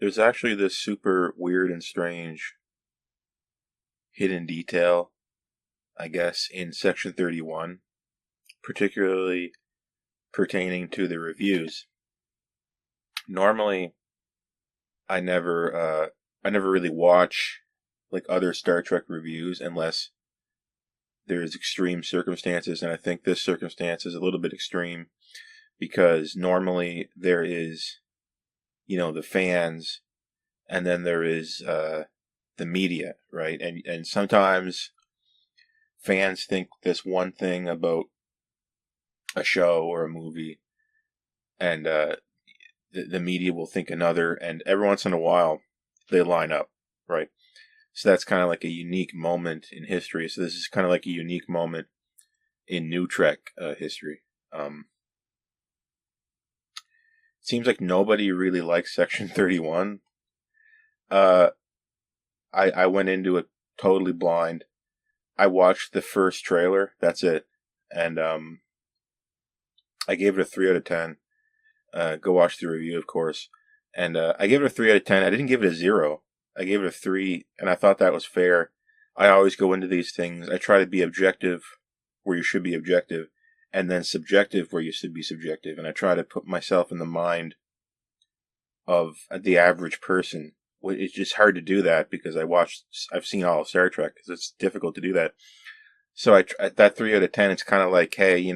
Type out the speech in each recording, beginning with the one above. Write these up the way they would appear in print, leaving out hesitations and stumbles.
There's actually this super weird and strange hidden detail, I guess, in Section 31, particularly pertaining to the reviews. Normally, I never really watch like other Star Trek reviews unless there's extreme circumstances, and I think this circumstance is a little bit extreme because normally there is, the fans, and then there is the media, right? And sometimes fans think this one thing about a show or a movie, and the media will think another, and every once in a while they line up, right? So that's kind of like a unique moment in history. So this is kind of like a unique moment in New Trek history. It seems like nobody really likes Section 31. I went into it totally blind. I watched the first trailer. That's it. And I gave it a 3 out of 10. Go watch the review, of course. And I gave it a 3 out of 10. I didn't give it a 0. I gave it a 3, and I thought that was fair. I always go into these things. I try to be objective where you should be objective, and then subjective where you should be subjective. And I try to put myself in the mind of the average person. It's just hard to do that because I've seen all of Star Trek, because it's difficult to do that. So at that 3 out of 10, it's kind of like, hey,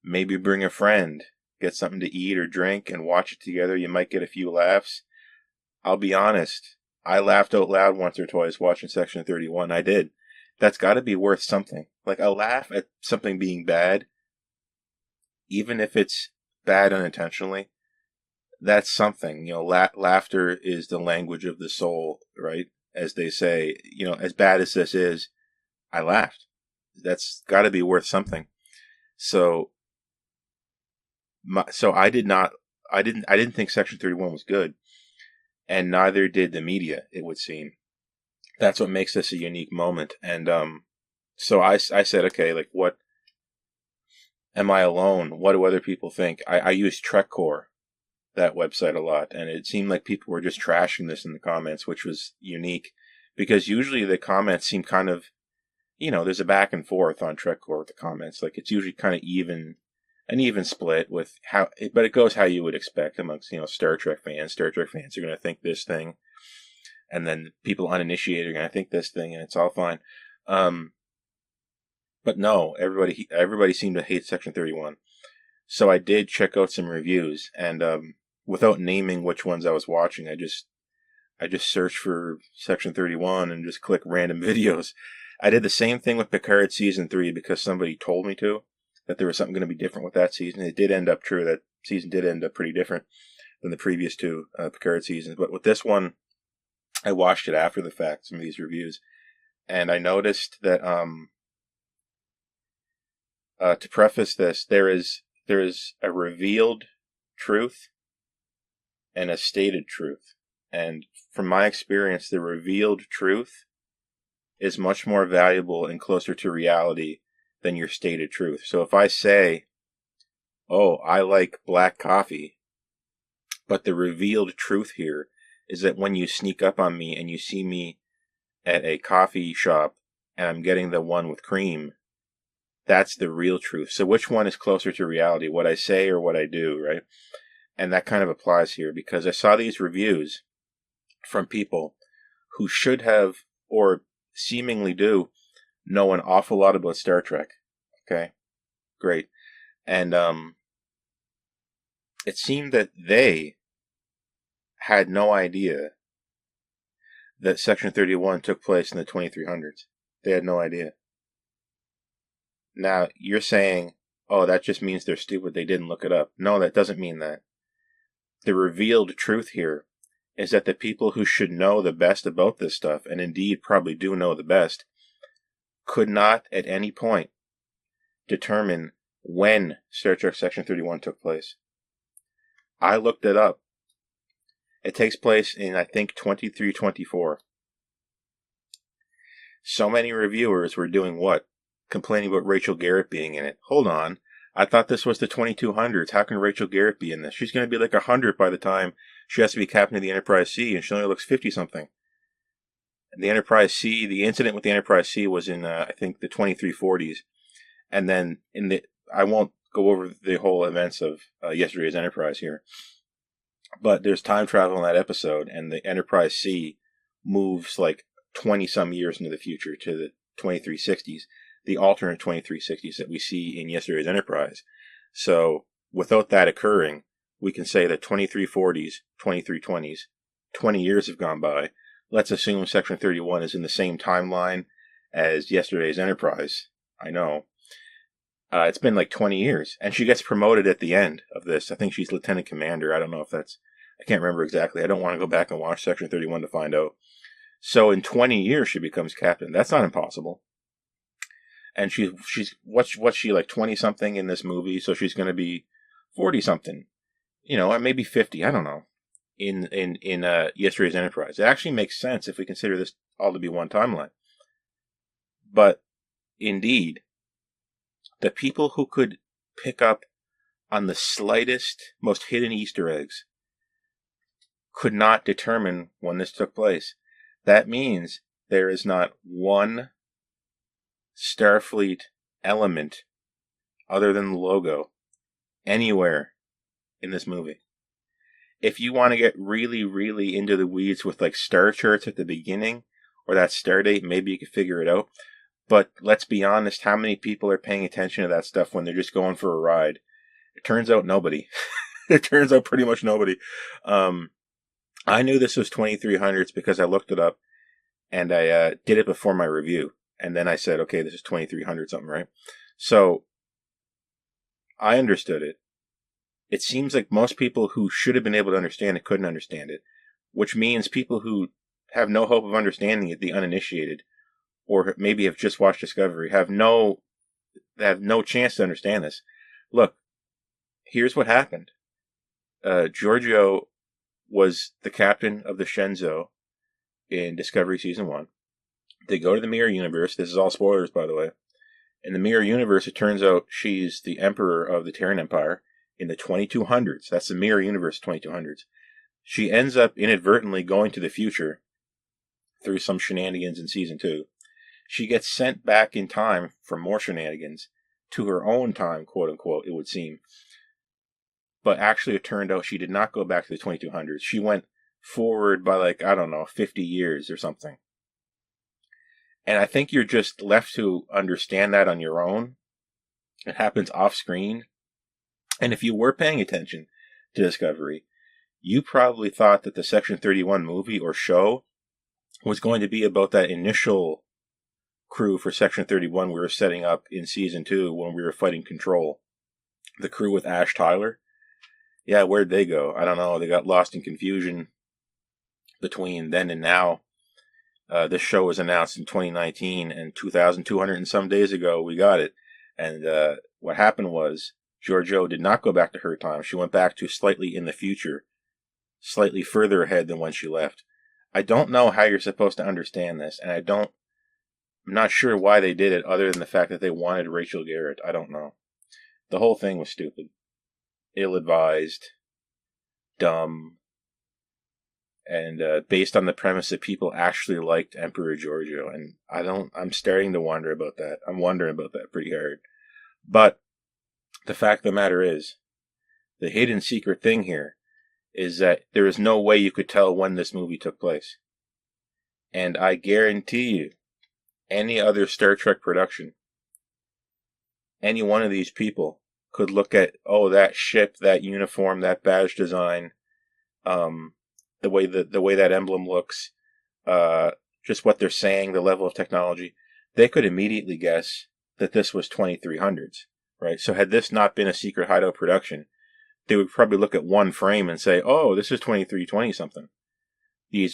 maybe bring a friend, get something to eat or drink, and watch it together. You might get a few laughs. I'll be honest, I laughed out loud once or twice watching Section 31. I did. That's got to be worth something. Like, a laugh at something being bad, even if it's bad unintentionally, that's something. Laughter is the language of the soul, right? As they say, as bad as this is, I laughed. That's got to be worth something. So I didn't think Section 31 was good. And neither did the media, it would seem. That's what makes this a unique moment. And so I said, okay, like, what? Am I alone? What do other people think? I use TrekCore, that website, a lot, and it seemed like people were just trashing this in the comments, which was unique, because usually the comments seem kind of, there's a back and forth on TrekCore with the comments. Like, it's usually kind of an even split with but it goes how you would expect amongst, Star Trek fans. Star Trek fans are going to think this thing, and then people uninitiated are going to think this thing, and it's all fine. But no, everybody seemed to hate Section 31. So I did check out some reviews, and without naming which ones I was watching, I just searched for Section 31 and just click random videos. I did the same thing with Picard Season 3 because somebody told me to, that there was something going to be different with that season. It did end up true. That season did end up pretty different than the previous two Picard seasons. But with this one, I watched it after the fact, some of these reviews, and I noticed that to preface this, there is a revealed truth and a stated truth. And from my experience, the revealed truth is much more valuable and closer to reality than your stated truth. So if I say, oh, I like black coffee, but the revealed truth here is that when you sneak up on me and you see me at a coffee shop and I'm getting the one with cream, that's the real truth. So which one is closer to reality, what I say or what I do, right? And that kind of applies here, because I saw these reviews from people who should have, or seemingly do, know an awful lot about Star Trek. Okay, great. And it seemed that they had no idea that Section 31 took place in the 2300s. They had no idea. Now, you're saying, oh, that just means they're stupid, they didn't look it up. No, that doesn't mean that. The revealed truth here is that the people who should know the best about this stuff, and indeed probably do know the best, could not at any point determine when Star Trek Section 31 took place. I looked it up. It takes place in, I think, 2324. So many reviewers were doing what? Complaining about Rachel Garrett being in it. Hold on. I thought this was the 2200s. How can Rachel Garrett be in this? She's going to be like 100 by the time She has to be captain of the Enterprise C, and she only looks 50-something. And the Enterprise C, the incident with the Enterprise C was in, I think, the 2340s. And then I won't go over the whole events of yesterday's Enterprise here, but there's time travel in that episode, and the Enterprise C moves like 20-some years into the future to the 2360s, the alternate 2360s that we see in yesterday's Enterprise. So without that occurring, we can say that 2340s, 2320s, 20 years have gone by. Let's assume Section 31 is in the same timeline as yesterday's Enterprise. I know. It's been like 20 years, and she gets promoted at the end of this. I think she's Lieutenant Commander. I don't know if that's... I can't remember exactly. I don't want to go back and watch Section 31 to find out. So in 20 years, she becomes captain. That's not impossible. And she's what's she, like 20-something in this movie? So she's going to be 40-something. You know, maybe 50. I don't know. In yesterday's Enterprise. It actually makes sense if we consider this all to be one timeline. But indeed, the people who could pick up on the slightest, most hidden Easter eggs could not determine when this took place. That means there is not one Starfleet element other than the logo anywhere in this movie. If you want to get really, really into the weeds with like star charts at the beginning or that Stardate, maybe you could figure it out. But let's be honest, how many people are paying attention to that stuff when they're just going for a ride? It turns out nobody. It turns out pretty much nobody. I knew this was 2300s because I looked it up and I did it before my review. And then I said, okay, this is 2300 something, right? So I understood it. It seems like most people who should have been able to understand it couldn't understand it, which means people who have no hope of understanding it, the uninitiated, or maybe have just watched Discovery, have no chance to understand this. Look, here's what happened. Giorgio was the captain of the Shenzhou in Discovery Season 1. They go to the Mirror Universe. This is all spoilers, by the way. In the Mirror Universe, it turns out she's the emperor of the Terran Empire in the 2200s. That's the Mirror Universe 2200s. She ends up inadvertently going to the future through some shenanigans in Season 2. She gets sent back in time for more shenanigans to her own time, quote unquote, it would seem. But actually, it turned out she did not go back to the 2200s. She went forward by, like, I don't know, 50 years or something. And I think you're just left to understand that on your own. It happens off screen. And if you were paying attention to Discovery, you probably thought that the Section 31 movie or show was going to be about that initial crew for Section 31 we were setting up in Season 2 when we were fighting Control. The crew with Ash Tyler. Yeah, where'd they go? I don't know. They got lost in confusion between then and now. This show was announced in 2019, and 2,200 and some days ago, we got it. And what happened was, Giorgio did not go back to her time. She went back to slightly in the future, slightly further ahead than when she left. I don't know how you're supposed to understand this, and I'm not sure why they did it other than the fact that they wanted Rachel Garrett. I don't know. The whole thing was stupid. Ill-advised. Dumb. And based on the premise that people actually liked Emperor Giorgio. And I'm starting to wonder about that. I'm wondering about that pretty hard. But the fact of the matter is, the hidden secret thing here is that there is no way you could tell when this movie took place. And I guarantee you, any other Star Trek production, any one of these people could look at, oh, that ship, that uniform, that badge design, the way that emblem looks, just what they're saying, the level of technology, they could immediately guess that this was 2300s, right? So had this not been a secret hideout production, they would probably look at one frame and say, oh, this is 2320 something. The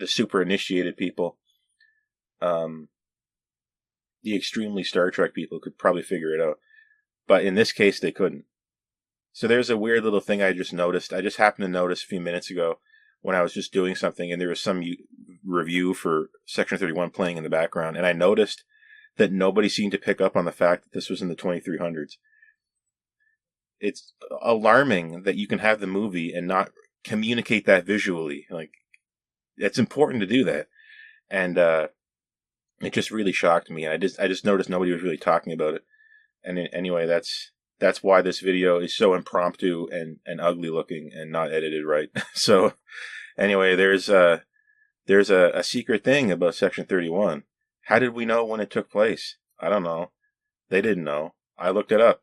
super initiated people, the extremely Star Trek people could probably figure it out. But in this case, they couldn't. So there's a weird little thing I just noticed. I just happened to notice a few minutes ago when I was just doing something, and there was some review for Section 31 playing in the background, and I noticed that nobody seemed to pick up on the fact that this was in the 2300s. It's alarming that you can have the movie and not communicate that visually. Like, it's important to do that. And it just really shocked me. I just noticed nobody was really talking about it. And anyway, that's why this video is so impromptu and ugly looking and not edited right. So anyway, there's a secret thing about Section 31. How did we know when it took place? I don't know. They didn't know. I looked it up.